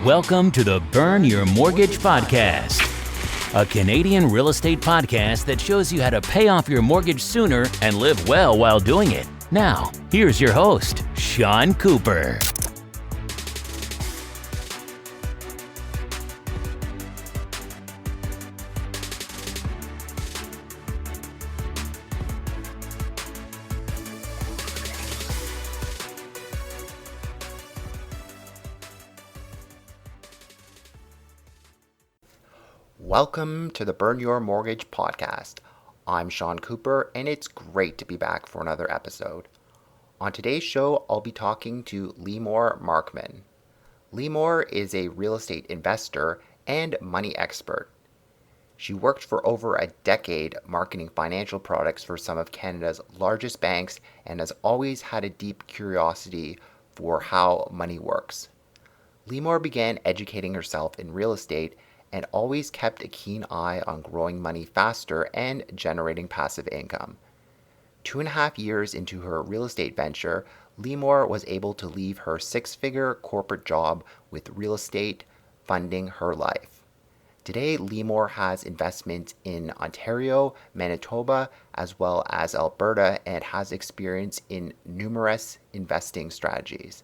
Welcome to the Burn Your Mortgage Podcast, a Canadian real estate podcast that shows you how to pay off your mortgage sooner and live well while doing it. Now, here's your host, Sean Cooper. Welcome to the Burn Your Mortgage Podcast. I'm Sean Cooper, and it's great to be back for another episode. On today's show, I'll be talking to Limor Markman. Limor is a real estate investor and money expert. She worked for over a decade marketing financial products for some of Canada's largest banks and has always had a deep curiosity for how money works. Limor began educating herself in real estate and always kept a keen eye on growing money faster and generating passive income. 2.5 years into her real estate venture, Limor was able to leave her six-figure corporate job with real estate funding her life. Today, Limor has investments in Ontario, Manitoba, as well as Alberta, and has experience in numerous investing strategies.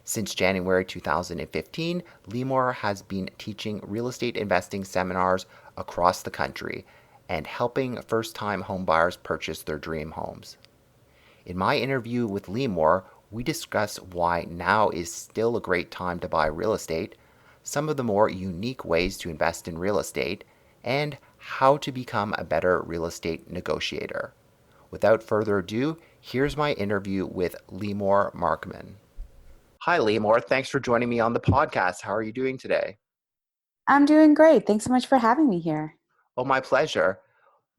Since January 2015, Limor has been teaching real estate investing seminars across the country and helping first-time homebuyers purchase their dream homes. In my interview with Limor, we discuss why now is still a great time to buy real estate, some of the more unique ways to invest in real estate, and how to become a better real estate negotiator. Without further ado, here's my interview with Limor Markman. Hi, Limor. Thanks for joining me on the podcast. How are you doing today? I'm doing great. Thanks so much for having me here. Oh, my pleasure.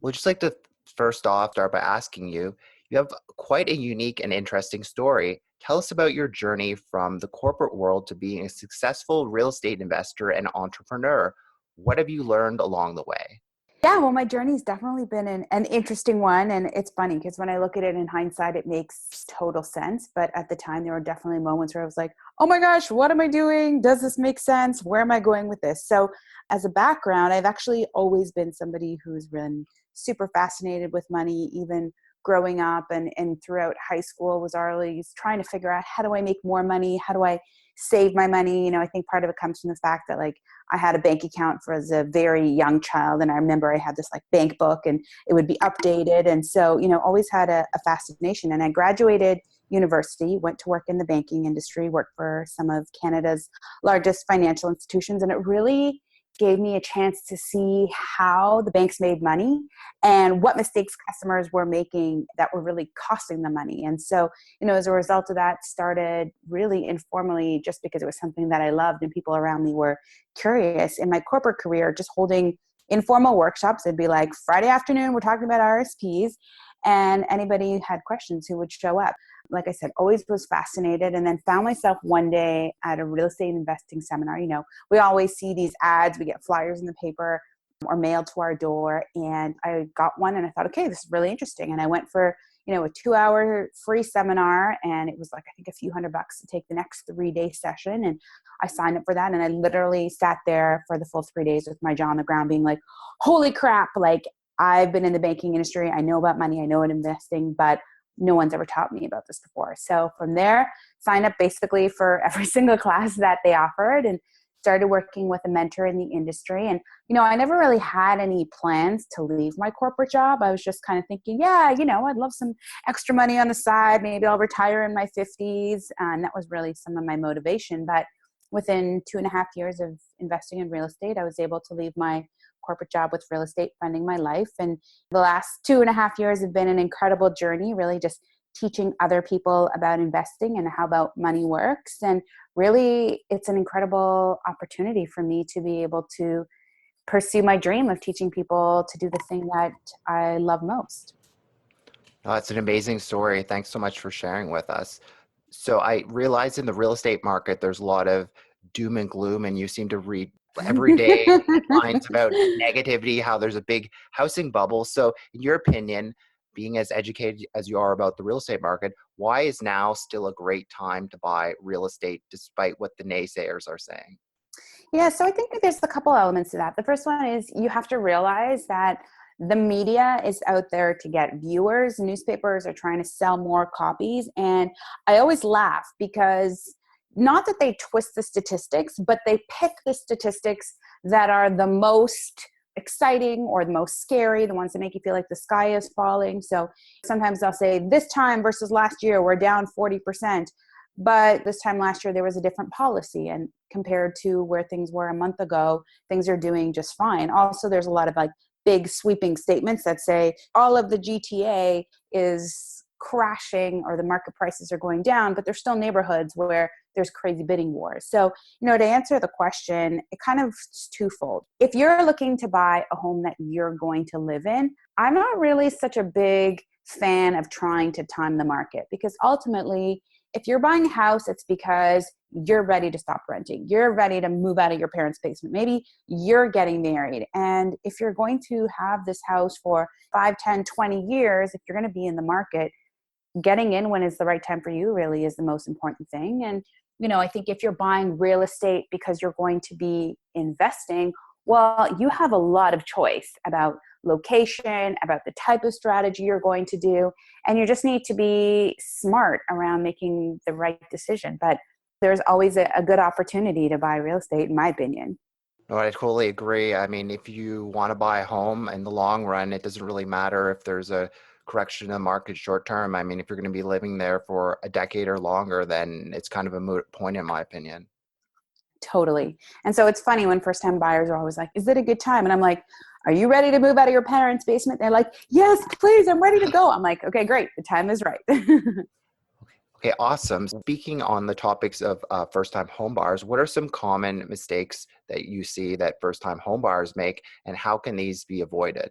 We'd just like to first off start by asking you have quite a unique and interesting story. Tell us about your journey from the corporate world to being a successful real estate investor and entrepreneur. What have you learned along the way? Yeah, well, my journey's definitely been an interesting one. And it's funny because when I look at it in hindsight, it makes total sense. But at the time, there were definitely moments where I was like, oh my gosh, what am I doing? Does this make sense? Where am I going with this? So as a background, I've actually always been somebody who's been super fascinated with money, even growing up and throughout high school was always trying to figure out, how do I make more money? How do I save my money? You know, I think part of it comes from the fact that like I had a bank account as a very young child. And I remember I had this like bank book and it would be updated. And so, you know, always had a fascination. And I graduated university, went to work in the banking industry, worked for some of Canada's largest financial institutions. And it really gave me a chance to see how the banks made money and what mistakes customers were making that were really costing them money. And so, you know, as a result of that, started really informally just because it was something that I loved and people around me were curious. In my corporate career, just holding informal workshops, it'd be like Friday afternoon, we're talking about RSPs, and anybody who had questions who would show up. Like I said, always was fascinated, and then found myself one day at a real estate investing seminar. You know, we always see these ads, we get flyers in the paper or mailed to our door. And I got one and I thought, okay, this is really interesting. And I went for, you know, a 2-hour free seminar, and it was like, I think a few $100 to take the next 3-day session. And I signed up for that. And I literally sat there for the full 3 days with my jaw on the ground being like, holy crap. Like, I've been in the banking industry. I know about money. I know about investing, but no one's ever taught me about this before. So from there, signed up basically for every single class that they offered and started working with a mentor in the industry. And, you know, I never really had any plans to leave my corporate job. I was just kind of thinking, yeah, you know, I'd love some extra money on the side. Maybe I'll retire in my 50s. And that was really some of my motivation. But within 2.5 years of investing in real estate, I was able to leave my corporate job with real estate funding my life. And the last 2.5 years have been an incredible journey, really just teaching other people about investing and how about money works. And really, it's an incredible opportunity for me to be able to pursue my dream of teaching people to do the thing that I love most. Oh, that's an amazing story. Thanks so much for sharing with us. So I realize in the real estate market, there's a lot of doom and gloom, and you seem to read every day headlines about negativity, how there's a big housing bubble. So in your opinion, being as educated as you are about the real estate market, why is now still a great time to buy real estate despite what the naysayers are saying? Yeah, so I think that there's a couple elements to that. The first one is you have to realize that the media is out there to get viewers. Newspapers are trying to sell more copies. And I always laugh because not that they twist the statistics, but they pick the statistics that are the most exciting or the most scary, the ones that make you feel like the sky is falling. So sometimes they'll say this time versus last year, we're down 40%. But this time last year, there was a different policy. And compared to where things were a month ago, things are doing just fine. Also, there's a lot of like big sweeping statements that say all of the GTA is crashing or the market prices are going down, but there's still neighborhoods where there's crazy bidding wars. So, to answer the question, it kind of is twofold. If you're looking to buy a home that you're going to live in, I'm not really such a big fan of trying to time the market, because ultimately, if you're buying a house, it's because you're ready to stop renting. You're ready to move out of your parents' basement. Maybe you're getting married. And if you're going to have this house for 5, 10, 20 years, if you're going to be in the market, getting in when is the right time for you really is the most important thing. And, I think if you're buying real estate because you're going to be investing, well, you have a lot of choice about location, about the type of strategy you're going to do. And you just need to be smart around making the right decision. But there's always a good opportunity to buy real estate, in my opinion. No, I totally agree. I mean, if you want to buy a home in the long run, it doesn't really matter if there's a correction in the market short term. I mean, if you're going to be living there for a decade or longer, then it's kind of a moot point, in my opinion. Totally. And so it's funny when first time buyers are always like, is it a good time? And I'm like, are you ready to move out of your parents' basement? They're like, yes, please, I'm ready to go. I'm like, okay, great. The time is right. Okay, awesome. Speaking on the topics of first-time home buyers, what are some common mistakes that you see that first-time home buyers make, and how can these be avoided?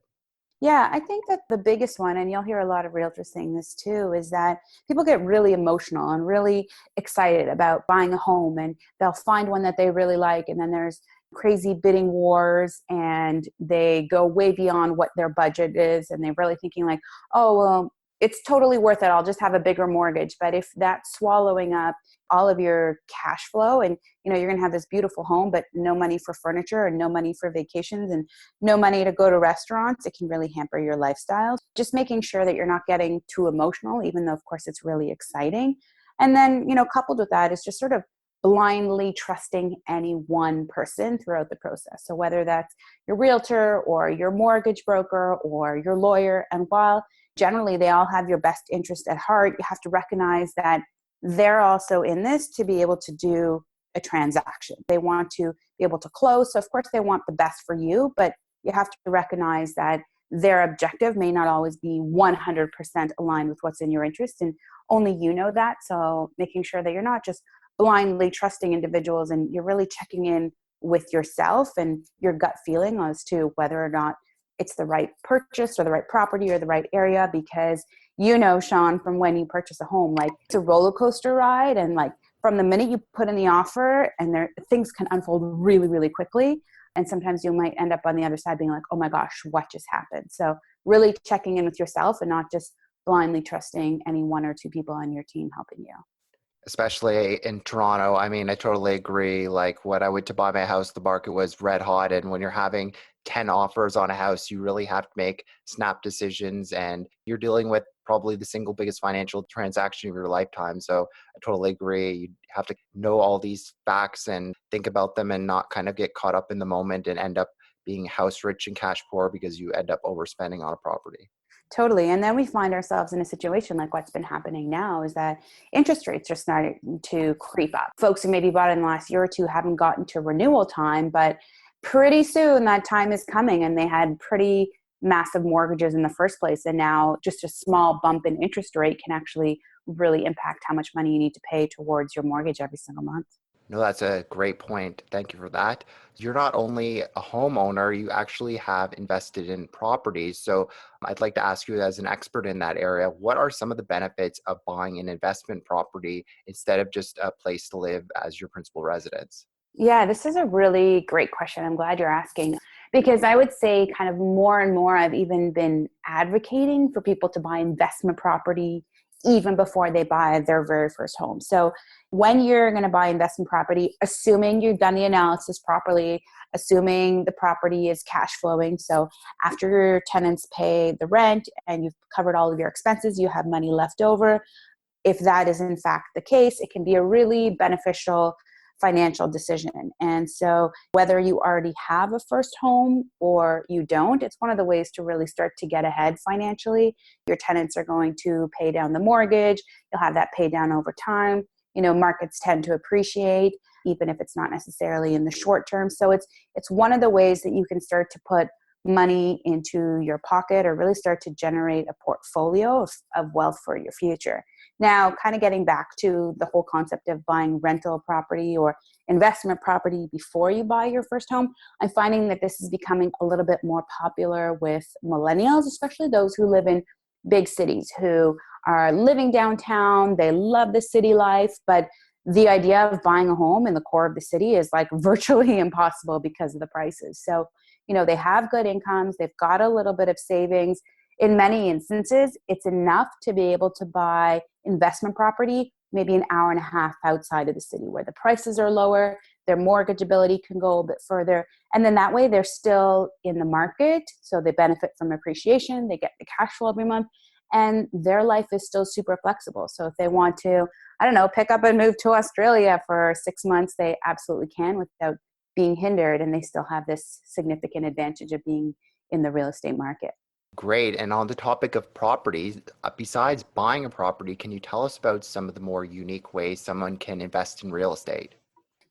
Yeah, I think that the biggest one, and you'll hear a lot of realtors saying this too, is that people get really emotional and really excited about buying a home, and they'll find one that they really like. And then there's crazy bidding wars and they go way beyond what their budget is. And they're really thinking like, oh, well, it's totally worth it. I'll just have a bigger mortgage. But if that's swallowing up all of your cash flow and you're going to have this beautiful home, but no money for furniture and no money for vacations and no money to go to restaurants, it can really hamper your lifestyle. Just making sure that you're not getting too emotional, even though, of course, it's really exciting. And then, coupled with that is just sort of blindly trusting any one person throughout the process. So whether that's your realtor or your mortgage broker or your lawyer, and while generally they all have your best interest at heart, you have to recognize that they're also in this to be able to do a transaction. They want to be able to close. So of course they want the best for you, but you have to recognize that their objective may not always be 100% aligned with what's in your interest. And only you know that. So making sure that you're not just blindly trusting individuals and you're really checking in with yourself and your gut feeling as to whether or not it's the right purchase or the right property or the right area. Because Sean, from when you purchase a home, like it's a roller coaster ride. And like from the minute you put in the offer and things can unfold really, really quickly. And sometimes you might end up on the other side being like, oh my gosh, what just happened? So really checking in with yourself and not just blindly trusting any one or two people on your team helping you. Especially in Toronto. I mean, I totally agree. Like when I went to buy my house, the market was red hot. And when you're having 10 offers on a house, you really have to make snap decisions and you're dealing with probably the single biggest financial transaction of your lifetime. So I totally agree. You have to know all these facts and think about them and not kind of get caught up in the moment and end up being house rich and cash poor because you end up overspending on a property. Totally. And then we find ourselves in a situation like what's been happening now is that interest rates are starting to creep up. Folks who maybe bought in the last year or two haven't gotten to renewal time, but pretty soon that time is coming and they had pretty massive mortgages in the first place. And now just a small bump in interest rate can actually really impact how much money you need to pay towards your mortgage every single month. No, that's a great point. Thank you for that. You're not only a homeowner, you actually have invested in properties. So I'd like to ask you, as an expert in that area, what are some of the benefits of buying an investment property instead of just a place to live as your principal residence? Yeah, this is a really great question. I'm glad you're asking. Because I would say kind of more and more, I've even been advocating for people to buy investment property even before they buy their very first home. So when you're going to buy investment property, assuming you've done the analysis properly, assuming the property is cash flowing. So after your tenants pay the rent and you've covered all of your expenses, you have money left over. If that is in fact the case, it can be a really beneficial financial decision. And so whether you already have a first home or you don't, it's one of the ways to really start to get ahead financially. Your tenants are going to pay down the mortgage. You'll have that paid down over time. You know, markets tend to appreciate, even if it's not necessarily in the short term. So it's one of the ways that you can start to put money into your pocket or really start to generate a portfolio of wealth for your future. Now, kind of getting back to the whole concept of buying rental property or investment property before you buy your first home, I'm finding that this is becoming a little bit more popular with millennials, especially those who live in big cities, who are living downtown. They love the city life, but the idea of buying a home in the core of the city is like virtually impossible because of the prices. So, you know, they have good incomes, they've got a little bit of savings. In many instances, it's enough to be able to buy investment property maybe an hour and a half outside of the city where the prices are lower, their mortgageability can go a bit further. And then that way they're still in the market. So they benefit from appreciation, they get the cash flow every month, and their life is still super flexible. So if they want to, I don't know, pick up and move to Australia for 6 months, they absolutely can without being hindered. And they still have this significant advantage of being in the real estate market. Great. And on the topic of properties, besides buying a property, can you tell us about some of the more unique ways someone can invest in real estate?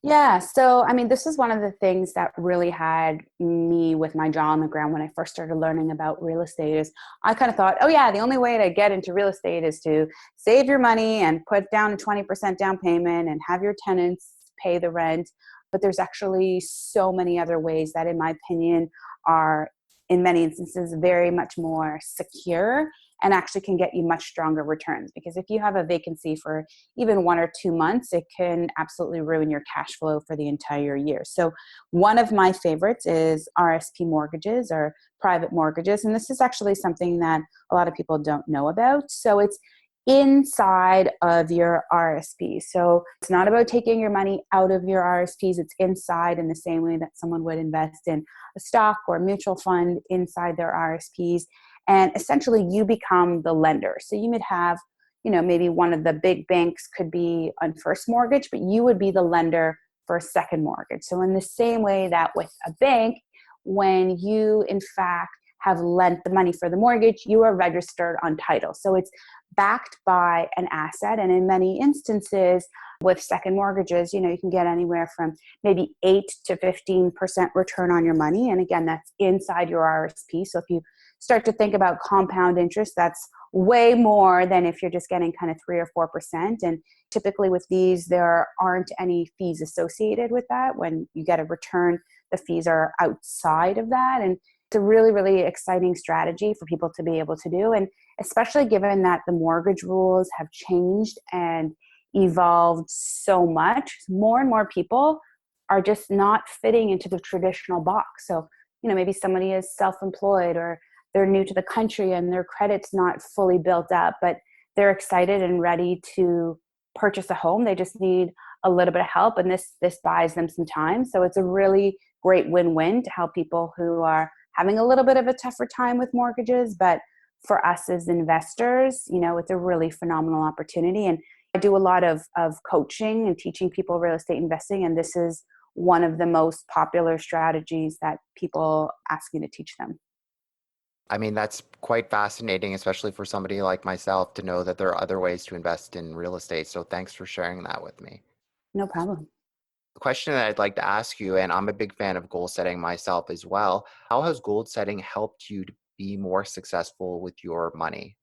Yeah. So, I mean, this is one of the things that really had me with my jaw on the ground when I first started learning about real estate is I kind of thought, oh yeah, the only way to get into real estate is to save your money and put down a 20% down payment and have your tenants pay the rent. But there's actually so many other ways that, in my opinion, are in many instances very much more secure and actually can get you much stronger returns. Because if you have a vacancy for even 1 or 2 months, it can absolutely ruin your cash flow for the entire year. So one of my favorites is RSP mortgages or private mortgages. And this is actually something that a lot of people don't know about. So it's inside of your RSP. So it's not about taking your money out of your RSPs. It's inside in the same way that someone would invest in a stock or a mutual fund inside their RSPs. And essentially you become the lender. So you would have, you know, maybe one of the big banks could be on first mortgage, but you would be the lender for a second mortgage. So in the same way that with a bank, when you in fact have lent the money for the mortgage, you are registered on title. So it's backed by an asset. And in many instances with second mortgages, you know, you can get anywhere from maybe 8 to 15% return on your money. And again, that's inside your RSP. So if you start to think about compound interest, that's way more than if you're just getting kind of 3 or 4%. And typically with these, there aren't any fees associated with that. When you get a return, the fees are outside of that. And it's a really, really exciting strategy for people to be able to do. And especially given that the mortgage rules have changed and evolved so much, more and more people are just not fitting into the traditional box. So, you know, maybe somebody is self-employed or they're new to the country and their credit's not fully built up, but they're excited and ready to purchase a home. They just need a little bit of help, and this buys them some time. So it's a really great win-win to help people who are having a little bit of a tougher time with mortgages. But for us as investors, you know, it's a really phenomenal opportunity. And I do a lot of coaching and teaching people real estate investing. And this is one of the most popular strategies that people ask me to teach them. I mean, that's quite fascinating, especially for somebody like myself to know that there are other ways to invest in real estate. So thanks for sharing that with me. No problem. The question that I'd like to ask you, and I'm a big fan of goal setting myself as well, how has goal setting helped you to be more successful with your money?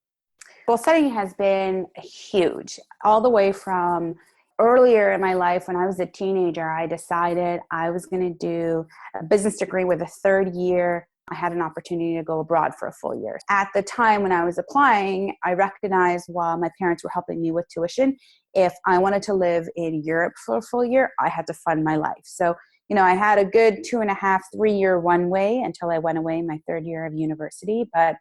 Goal setting has been huge, all the way from earlier in my life when I was a teenager. I decided I was going to do a business degree with a third year. I had an opportunity to go abroad for a full year. At the time when I was applying, I recognized while my parents were helping me with tuition, if I wanted to live in Europe for a full year, I had to fund my life. So I had a good 2.5, 3 year runway until I went away my third year of university. But,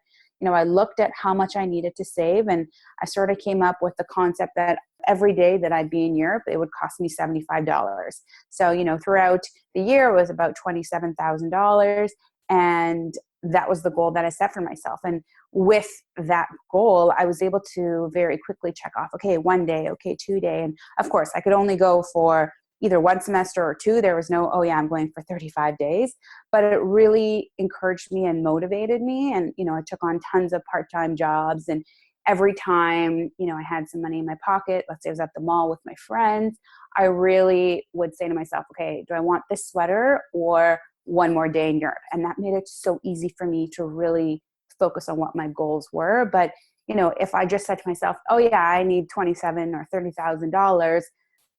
I looked at how much I needed to save, and I sort of came up with the concept that every day that I'd be in Europe, it would cost me $75. So, throughout the year it was about $27,000. And that was the goal that I set for myself. And with that goal, I was able to very quickly check off, okay, 1 day, okay, 2 day. And of course, I could only go for either one semester or two. There was no, oh yeah, I'm going for 35 days. But it really encouraged me and motivated me. And, I took on tons of part-time jobs. And every time, I had some money in my pocket, let's say I was at the mall with my friends, I really would say to myself, okay, do I want this sweater or one more day in Europe? And that made it so easy for me to really focus on what my goals were. But, if I just said to myself, oh yeah, I need $27,000 or $30,000,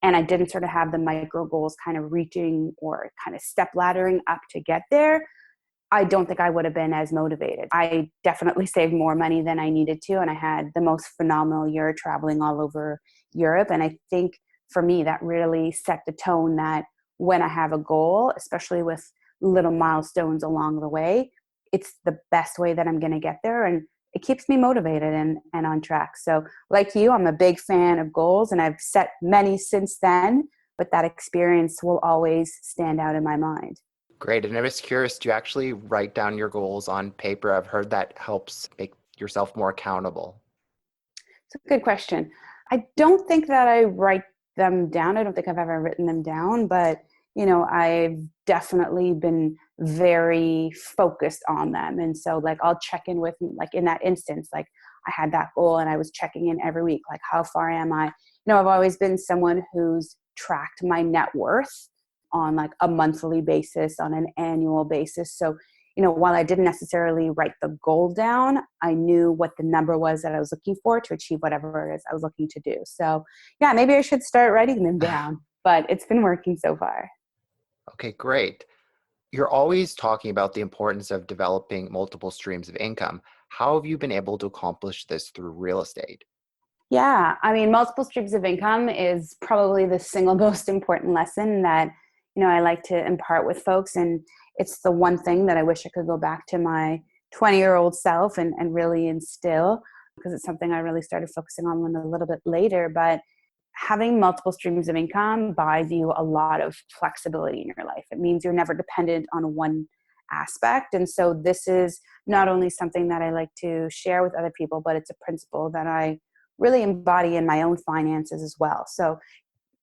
and I didn't sort of have the micro goals kind of reaching or kind of step laddering up to get there, I don't think I would have been as motivated. I definitely saved more money than I needed to. And I had the most phenomenal year traveling all over Europe. And I think for me, that really set the tone that when I have a goal, especially with little milestones along the way, it's the best way that I'm going to get there. And it keeps me motivated and on track. So like you, I'm a big fan of goals, and I've set many since then, but that experience will always stand out in my mind. Great. And I was curious, do you actually write down your goals on paper? I've heard that helps make yourself more accountable. It's a good question. I don't think that I write them down. I don't think I've ever written them down, but I've definitely been very focused on them. And so like, I'll check in with, like in that instance, like I had that goal and I was checking in every week, like how far am I? I've always been someone who's tracked my net worth on like a monthly basis, on an annual basis. So, while I didn't necessarily write the goal down, I knew what the number was that I was looking for to achieve whatever it is I was looking to do. So yeah, maybe I should start writing them down, but it's been working so far. Okay, great. You're always talking about the importance of developing multiple streams of income. How have you been able to accomplish this through real estate? Yeah, I mean, multiple streams of income is probably the single most important lesson that, I like to impart with folks. And it's the one thing that I wish I could go back to my 20-year-old self and really instill, because it's something I really started focusing on a little bit later. But having multiple streams of income buys you a lot of flexibility in your life. It means you're never dependent on one aspect. And so this is not only something that I like to share with other people, but it's a principle that I really embody in my own finances as well. So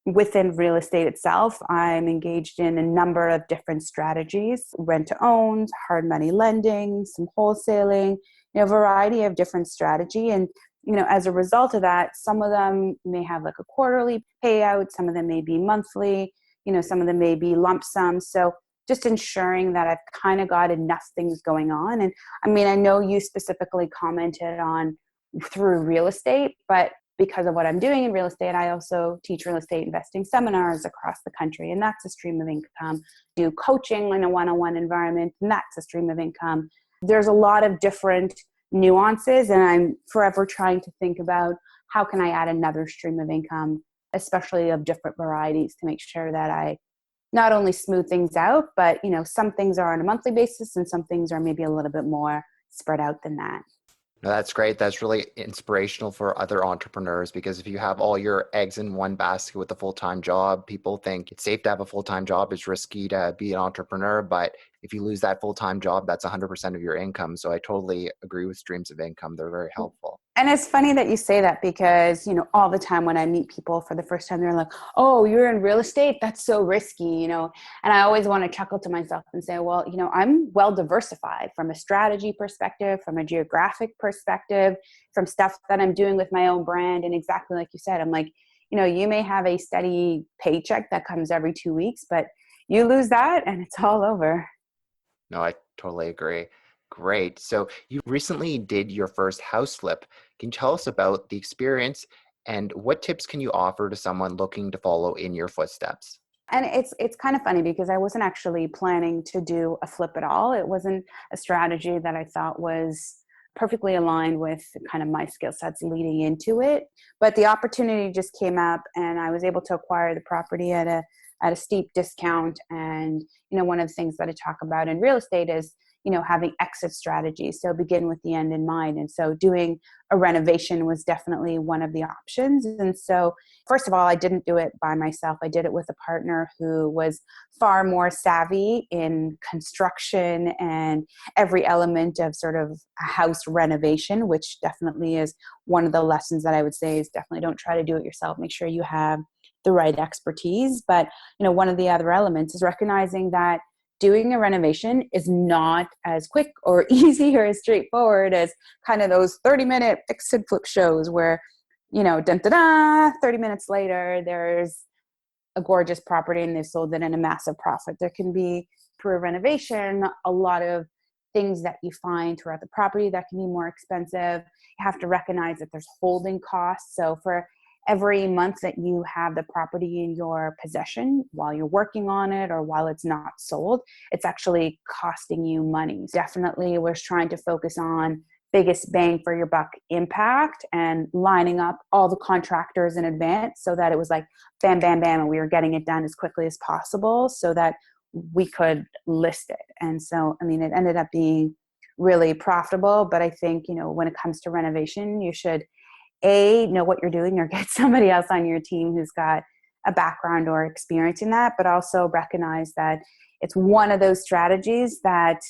within real estate itself, I'm engaged in a number of different strategies: rent to own, hard money lending, some wholesaling, a variety of different strategy. And, as a result of that, some of them may have like a quarterly payout, some of them may be monthly, some of them may be lump sum. So just ensuring that I've kind of got enough things going on. And I mean, I know you specifically commented on through real estate, but because of what I'm doing in real estate, I also teach real estate investing seminars across the country, and that's a stream of income. Do coaching in a one-on-one environment, and that's a stream of income. There's a lot of different nuances, and I'm forever trying to think about how can I add another stream of income, especially of different varieties, to make sure that I not only smooth things out, but some things are on a monthly basis and some things are maybe a little bit more spread out than that. No, that's great. That's really inspirational for other entrepreneurs, because if you have all your eggs in one basket with a full-time job, people think it's safe to have a full-time job. It's risky to be an entrepreneur, but if you lose that full-time job, that's 100% of your income. So I totally agree with streams of income. They're very helpful. And it's funny that you say that because, all the time when I meet people for the first time, they're like, oh, you're in real estate? That's so risky, And I always want to chuckle to myself and say, well, I'm well diversified from a strategy perspective, from a geographic perspective, from stuff that I'm doing with my own brand. And exactly like you said, I'm like, you may have a steady paycheck that comes every 2 weeks, but you lose that and it's all over. No, I totally agree. Great. So you recently did your first house flip. Can you tell us about the experience and what tips can you offer to someone looking to follow in your footsteps? And it's kind of funny because I wasn't actually planning to do a flip at all. It wasn't a strategy that I thought was perfectly aligned with kind of my skill sets leading into it. But the opportunity just came up and I was able to acquire the property at at a steep discount. And, one of the things that I talk about in real estate is, having exit strategies. So begin with the end in mind. And so doing a renovation was definitely one of the options. And so, first of all, I didn't do it by myself. I did it with a partner who was far more savvy in construction and every element of sort of a house renovation, which definitely is one of the lessons that I would say is definitely don't try to do it yourself. Make sure you have the right expertise. But, one of the other elements is recognizing that doing a renovation is not as quick or easy or as straightforward as kind of those 30-minute fix and flip shows where, dun, da, da, 30 minutes later, there's a gorgeous property and they've sold it in a massive profit. There can be, through a renovation, a lot of things that you find throughout the property that can be more expensive. You have to recognize that there's holding costs. So for every month that you have the property in your possession while you're working on it or while it's not sold, it's actually costing you money. Definitely we're trying to focus on biggest bang for your buck impact and lining up all the contractors in advance so that it was like bam, bam, bam, and we were getting it done as quickly as possible so that we could list it. And so, it ended up being really profitable. But I think, when it comes to renovation, you should know what you're doing or get somebody else on your team who's got a background or experience in that, but also recognize that it's one of those strategies that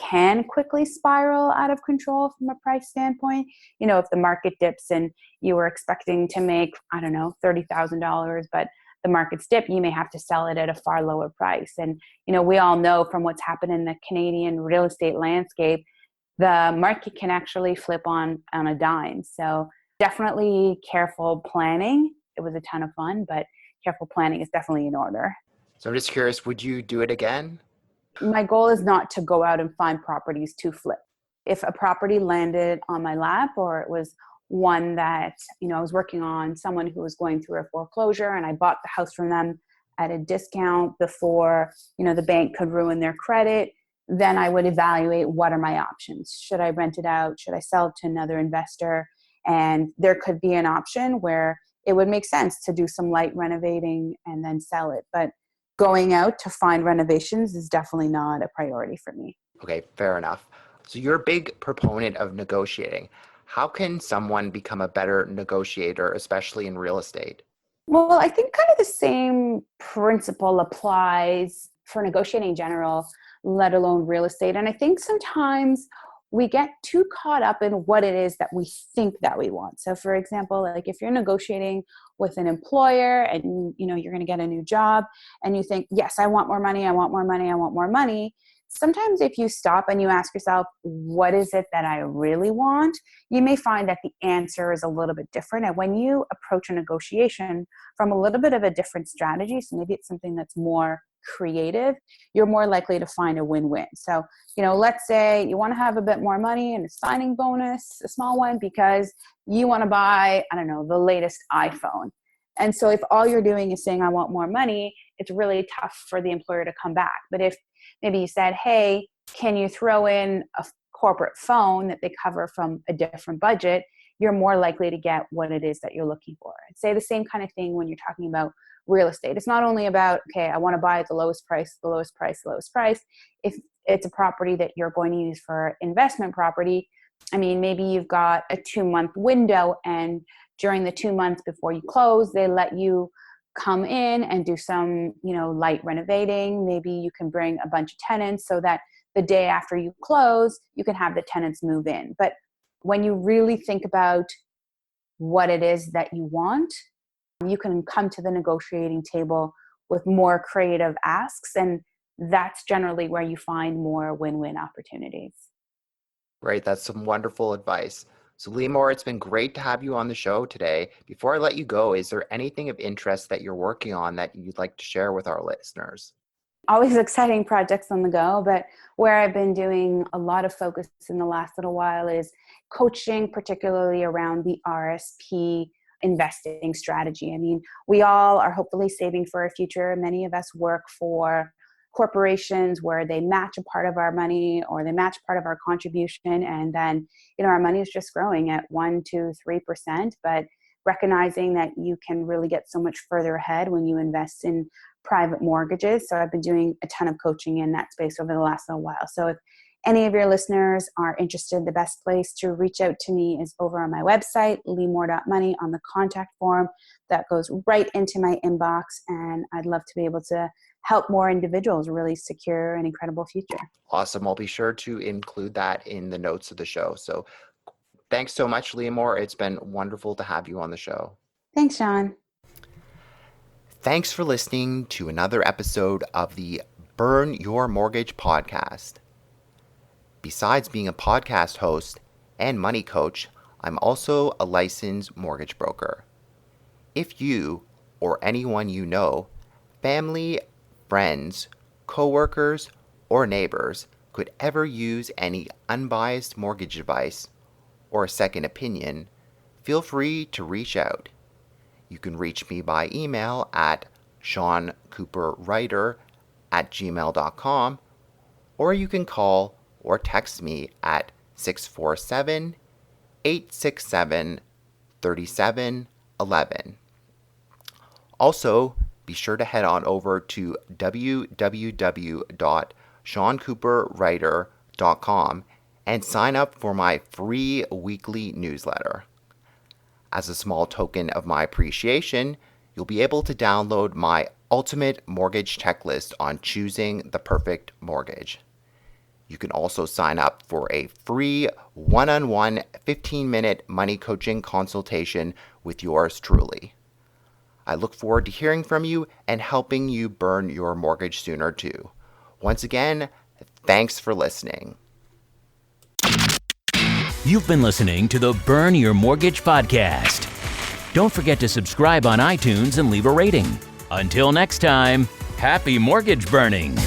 can quickly spiral out of control from a price standpoint. If the market dips and you were expecting to make, I don't know, $30,000, but the market's dip, you may have to sell it at a far lower price. And, we all know from what's happened in the Canadian real estate landscape, the market can actually flip on a dime. So definitely careful planning. It was a ton of fun, but careful planning is definitely in order. So I'm just curious, would you do it again? My goal is not to go out and find properties to flip. If a property landed on my lap or it was one that, I was working on someone who was going through a foreclosure and I bought the house from them at a discount before, the bank could ruin their credit, then I would evaluate what are my options. Should I rent it out? Should I sell it to another investor? And there could be an option where it would make sense to do some light renovating and then sell it. But going out to find renovations is definitely not a priority for me. Okay, fair enough. So you're a big proponent of negotiating. How can someone become a better negotiator, especially in real estate? Well, I think kind of the same principle applies for negotiating in general, let alone real estate. And I think sometimes we get too caught up in what it is that we think that we want. So for example, like if you're negotiating with an employer and you're going to get a new job and you think, yes, I want more money, I want more money, I want more money. Sometimes if you stop and you ask yourself, what is it that I really want? You may find that the answer is a little bit different. And when you approach a negotiation from a little bit of a different strategy, so maybe it's something that's more creative, you're more likely to find a win-win. So, let's say you want to have a bit more money and a signing bonus, a small one, because you want to buy, I don't know, the latest iPhone. And so if all you're doing is saying, I want more money, it's really tough for the employer to come back. But if maybe you said, hey, can you throw in a corporate phone that they cover from a different budget, you're more likely to get what it is that you're looking for. I'd say the same kind of thing when you're talking about real estate. It's not only about, okay, I want to buy at the lowest price, the lowest price, the lowest price. If it's a property that you're going to use for investment property, maybe you've got a 2-month window and during the 2 months before you close, they let you come in and do some, light renovating. Maybe you can bring a bunch of tenants so that the day after you close, you can have the tenants move in. But when you really think about what it is that you want, you can come to the negotiating table with more creative asks, and that's generally where you find more win-win opportunities. Great, that's some wonderful advice. So Limor, it's been great to have you on the show today. Before I let you go, is there anything of interest that you're working on that you'd like to share with our listeners? Always exciting projects on the go, but where I've been doing a lot of focus in the last little while is coaching, particularly around the RSP investing strategy. We all are hopefully saving for a future. Many of us work for corporations where they match a part of our money or they match part of our contribution. And then, our money is just growing at 1%, 2%, 3%, but recognizing that you can really get so much further ahead when you invest in private mortgages. So I've been doing a ton of coaching in that space over the last little while. So if any of your listeners are interested, the best place to reach out to me is over on my website, limor.money, on the contact form that goes right into my inbox. And I'd love to be able to help more individuals really secure an incredible future. Awesome. I'll be sure to include that in the notes of the show. So thanks so much, Limor. It's been wonderful to have you on the show. Thanks, Sean. Thanks for listening to another episode of the Burn Your Mortgage podcast. Besides being a podcast host and money coach, I'm also a licensed mortgage broker. If you or anyone you know, family, friends, coworkers, or neighbors could ever use any unbiased mortgage advice or a second opinion, feel free to reach out. You can reach me by email at seancooperwriter@gmail.com, or you can call or text me at 647-867-3711. Also, be sure to head on over to www.seancooperwriter.com and sign up for my free weekly newsletter. As a small token of my appreciation, you'll be able to download my ultimate mortgage checklist on choosing the perfect mortgage. You can also sign up for a free one-on-one 15-minute money coaching consultation with yours truly. I look forward to hearing from you and helping you burn your mortgage sooner too. Once again, thanks for listening. You've been listening to the Burn Your Mortgage podcast. Don't forget to subscribe on iTunes and leave a rating. Until next time, happy mortgage burning.